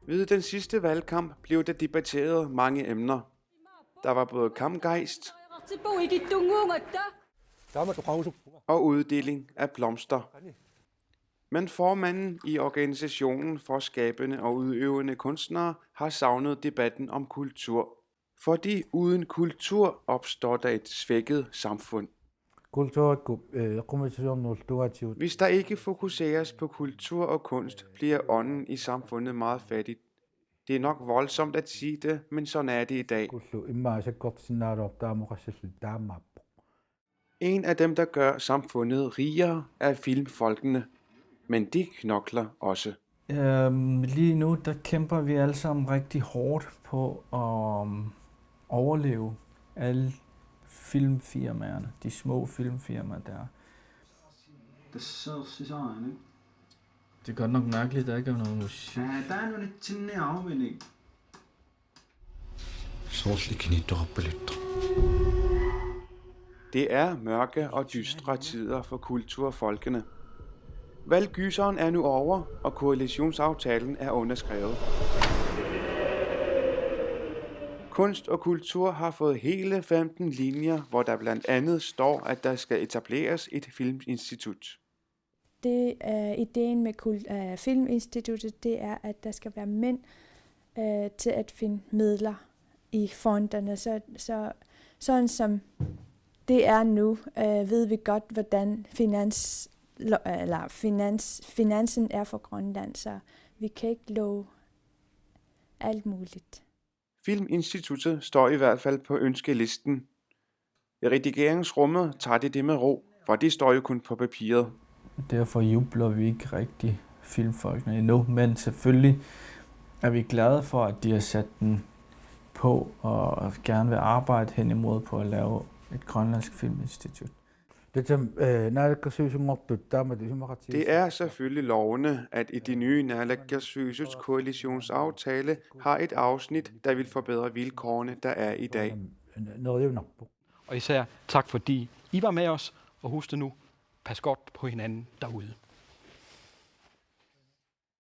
Ved den sidste valgkamp blev der debatteret mange emner. Der var både kampgejst og uddeling af blomster. Men formanden i organisationen for skabende og udøvende kunstnere har savnet debatten om kultur. Fordi uden kultur opstår der et svækket samfund. Hvis der ikke fokuseres på kultur og kunst, bliver ånden i samfundet meget fattigt. Det er nok voldsomt at sige det, men sådan er det i dag. En af dem, der gør samfundet rigere, er filmfolkene. Men de knokler også. Lige nu, der kæmper vi alle sammen rigtig hårdt på at overleve. Alle filmfirmaerne, de små filmfirmaer der. Det er godt nok mærkeligt, der ikke er noget musik. Ja, der er noget til afvinding. Det er mørke og dystre tider for kulturfolkene. Valggyseren er nu over, og koalitionsaftalen er underskrevet. Kunst og kultur har fået hele 15 linjer, hvor der blandt andet står, at der skal etableres et filminstitut. Det er ideen med Filminstituttet, det er, at der skal være mænd til at finde midler i fondene. Sådan som det er nu, ved vi godt, hvordan finansen er for Grønland, så vi kan ikke love alt muligt. Filminstituttet står i hvert fald på ønskelisten. I redigeringsrummet tager det med ro, for det står jo kun på papiret. Derfor jubler vi ikke rigtig filmfolkene endnu, men selvfølgelig er vi glade for, at de har sat den på og gerne vil arbejde hen imod på at lave et grønlandsk filminstitut. Det er selvfølgelig lovende, at i de nye Naalakkersuisuts koalitionsaftale har et afsnit, der vil forbedre vilkårene, der er i dag. Og især tak fordi I var med os, og husk det nu, pas godt på hinanden derude.